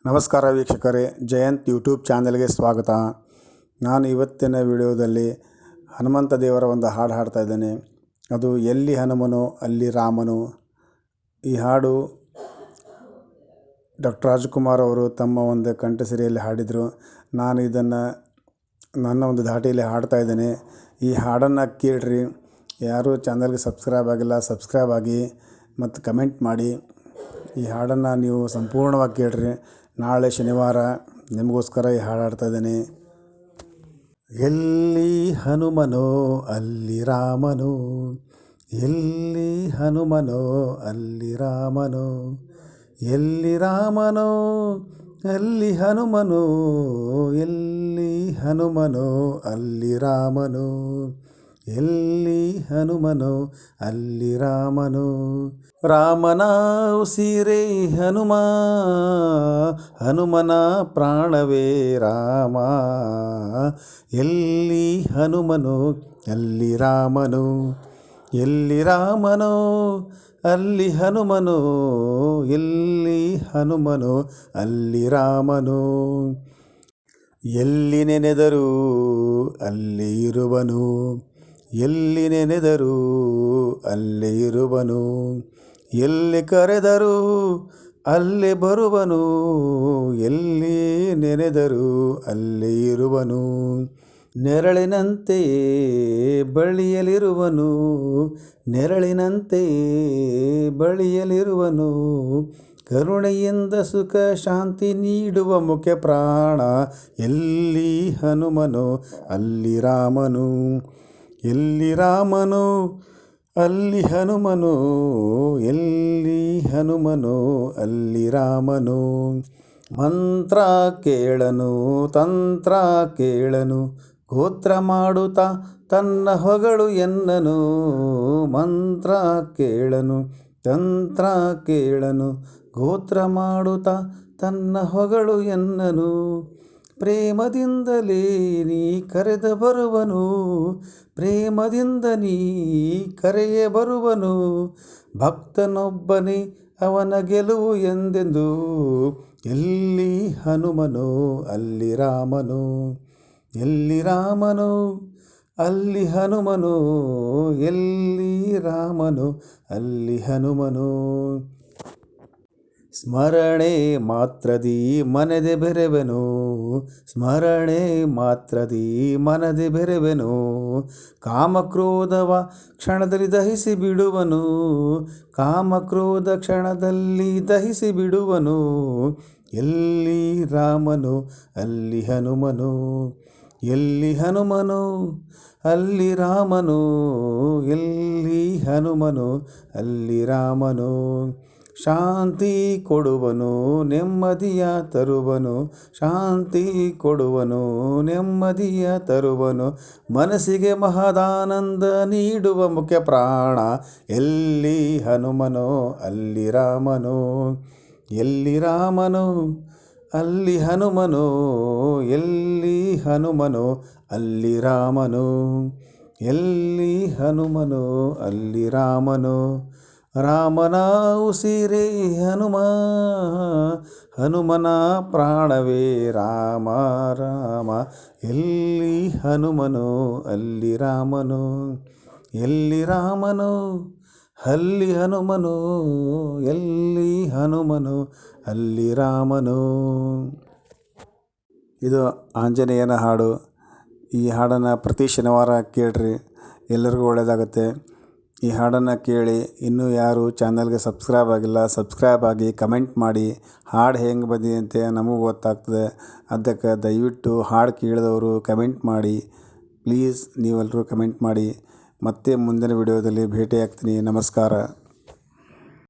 ನಮಸ್ಕಾರ ವೀಕ್ಷಕರೇ, ಜಯಂತ್ ಯೂಟ್ಯೂಬ್ ಚಾನಲ್ಗೆ ಸ್ವಾಗತ. ನಾನು ಇವತ್ತಿನ ವಿಡಿಯೋದಲ್ಲಿ ಹನುಮಂತ ದೇವರ ಒಂದು ಹಾಡು ಹಾಡ್ತಾ ಇದ್ದೇನೆ. ಅದು ಎಲ್ಲಿ ಹನುಮನೋ ಅಲ್ಲಿ ರಾಮನು. ಈ ಹಾಡು ಡಾಕ್ಟರ್ ರಾಜ್ಕುಮಾರ್ ಅವರು ತಮ್ಮ ಒಂದು ಕಂಠಸಿರಿಯಲ್ಲಿ ಹಾಡಿದರು. ನಾನು ಇದನ್ನು ನನ್ನ ಒಂದು ಧಾಟಿಯಲ್ಲಿ ಹಾಡ್ತಾ ಇದ್ದೇನೆ. ಈ ಹಾಡನ್ನು ಕೇಳ್ರಿ. ಯಾರು ಚಾನಲ್ಗೆ ಸಬ್ಸ್ಕ್ರೈಬ್ ಆಗಿಲ್ಲ, ಸಬ್ಸ್ಕ್ರೈಬ್ ಆಗಿ ಮತ್ತು ಕಮೆಂಟ್ ಮಾಡಿ. ಈ ಹಾಡನ್ನು ನೀವು ಸಂಪೂರ್ಣವಾಗಿ ಕೇಳ್ರಿ. ನಾಳೆ ಶನಿವಾರ ನಿಮಗೋಸ್ಕರ ಈ ಹಾಡು ಹಾಡ್ತಾ ಇದ್ದೇನೆ. ಎಲ್ಲಿ ಹನುಮನೋ ಅಲ್ಲಿ ರಾಮನು, ಎಲ್ಲಿ ಹನುಮನೋ ಅಲ್ಲಿ ರಾಮನು, ಎಲ್ಲಿ ರಾಮನೋ ಅಲ್ಲಿ ಹನುಮನು, ಎಲ್ಲಿ ಹನುಮನೋ ಅಲ್ಲಿ ರಾಮನು, ಎಲ್ಲಿ ಹನುಮನೋ ಅಲ್ಲಿ ರಾಮನು. ರಾಮನ ಉಸಿರೇ ಹನುಮ, ಹನುಮನ ಪ್ರಾಣವೇ ರಾಮ. ಎಲ್ಲಿ ಹನುಮನೋ ಅಲ್ಲಿ ರಾಮನು, ಎಲ್ಲಿ ರಾಮನೋ ಅಲ್ಲಿ ಹನುಮನು, ಎಲ್ಲಿ ಹನುಮನೋ ಅಲ್ಲಿ ರಾಮನು. ಎಲ್ಲಿ ನೆನೆದರೂ ಅಲ್ಲಿ ಇರುವನು, ಎಲ್ಲಿ ನೆನೆದರೂ ಅಲ್ಲಿ ಇರುವನು, ಎಲ್ಲಿ ಕರೆದರೂ ಅಲ್ಲಿ ಬರುವನು, ಎಲ್ಲಿ ನೆನೆದರೂ ಅಲ್ಲಿ ಇರುವನು. ನೆರಳಿನಂತೆಯೇ ಬಳಿಯಲಿರುವನು, ನೆರಳಿನಂತೆಯೇ ಬಳಿಯಲಿರುವನು. ಕರುಣೆಯಿಂದ ಸುಖ ಶಾಂತಿ ನೀಡುವ ಮುಖ್ಯ ಪ್ರಾಣ. ಎಲ್ಲಿ ಹನುಮನೋ ಅಲ್ಲಿ ರಾಮನು, ಎಲ್ಲಿ ರಾಮನು ಅಲ್ಲಿ ಹನುಮನು, ಎಲ್ಲಿ ಹನುಮನು ಅಲ್ಲಿ ರಾಮನು. ಮಂತ್ರ ಕೇಳನು ತಂತ್ರ ಕೇಳನು, ಗೋತ್ರ ಮಾಡುತ್ತಾ ತನ್ನ ಹೊಗಳು ಎನ್ನನು. ಮಂತ್ರ ಕೇಳನು ತಂತ್ರ ಕೇಳನು, ಗೋತ್ರ ಮಾಡುತ್ತಾ ತನ್ನ ಹೊಗಳು ಎನ್ನನು. ಪ್ರೇಮದಿಂದಲೇ ನೀ ಕರೆದ ಬರುವನು, ಪ್ರೇಮದಿಂದ ನೀ ಕರೆಯ ಬರುವನು. ಭಕ್ತನೊಬ್ಬನೇ ಅವನ ಗೆಲುವು ಎಂದೆಂದು. ಎಲ್ಲಿ ಹನುಮನೋ ಅಲ್ಲಿ ರಾಮನು, ಎಲ್ಲಿ ರಾಮನು ಅಲ್ಲಿ ಹನುಮನು, ಎಲ್ಲಿ ರಾಮನು ಅಲ್ಲಿ ಹನುಮನು. ಸ್ಮರಣೆ ಮಾತ್ರದಿ ಮನದೆ ಬೆರೆವೆನು, ಸ್ಮರಣೆ ಮಾತ್ರದಿ ಮನದೆ ಬೆರೆವೆನು. ಕಾಮಕ್ರೋಧವ ಕ್ಷಣದಲ್ಲಿ ದಹಿಸಿ ಬಿಡುವನು, ಕಾಮಕ್ರೋಧ ಕ್ಷಣದಲ್ಲಿ ದಹಿಸಿ ಬಿಡುವನು. ಎಲ್ಲಿ ರಾಮನು ಅಲ್ಲಿ ಹನುಮನು, ಎಲ್ಲಿ ಹನುಮನು ಅಲ್ಲಿ ರಾಮನು, ಎಲ್ಲಿ ಹನುಮನು ಅಲ್ಲಿ ರಾಮನು. ಶಾಂತಿ ಕೊಡುವನು ನೆಮ್ಮದಿಯ ತರುವನು, ಶಾಂತಿ ಕೊಡುವನು ನೆಮ್ಮದಿಯ ತರುವನು. ಮನಸ್ಸಿಗೆ ಮಹದಾನಂದ ನೀಡುವ ಮುಖ್ಯ ಪ್ರಾಣ. ಎಲ್ಲಿ ಹನುಮನೋ ಅಲ್ಲಿ ರಾಮನು, ಎಲ್ಲಿ ರಾಮನು ಅಲ್ಲಿ ಹನುಮನು, ಎಲ್ಲಿ ಹನುಮನು ಅಲ್ಲಿ ರಾಮನು, ಎಲ್ಲಿ ಹನುಮನು ಅಲ್ಲಿ ರಾಮನು. ರಾಮನ ಉಸಿರೇ ಹನುಮ, ಹನುಮನ ಪ್ರಾಣವೇ ರಾಮ ರಾಮ. ಎಲ್ಲಿ ಹನುಮನೋ ಅಲ್ಲಿ ರಾಮನು, ಎಲ್ಲಿ ರಾಮನು ಅಲ್ಲಿ ಹನುಮನು, ಎಲ್ಲಿ ಹನುಮನು ಅಲ್ಲಿ ರಾಮನು. ಇದು ಆಂಜನೇಯನ ಹಾಡು. ಈ ಹಾಡನ್ನು ಪ್ರತಿ ಶನಿವಾರ ಕೇಳ್ರಿ, ಎಲ್ಲರಿಗೂ ಒಳ್ಳೆಯದಾಗುತ್ತೆ. ಈ ಹಾಡನ್ನು ಕೇಳಿ. ಇನ್ನೂ ಯಾರು ಚಾನಲ್ಗೆ ಸಬ್ಸ್ಕ್ರೈಬ್ ಆಗಿಲ್ಲ, ಸಬ್ಸ್ಕ್ರೈಬ್ ಆಗಿ ಕಮೆಂಟ್ ಮಾಡಿ. ಹಾಡು ಹೆಂಗೆ ಬಂದಿದೆ ನಮಗೂ ಗೊತ್ತಾಗ್ತದೆ. ಅದಕ್ಕೆ ದಯವಿಟ್ಟು ಹಾಡು ಕೇಳಿದವರು ಕಮೆಂಟ್ ಮಾಡಿ. ಪ್ಲೀಸ್ ನೀವೆಲ್ಲರೂ ಕಮೆಂಟ್ ಮಾಡಿ. ಮತ್ತೆ ಮುಂದಿನ ವಿಡಿಯೋದಲ್ಲಿ ಭೇಟಿ ಆಗ್ತೀನಿ. ನಮಸ್ಕಾರ.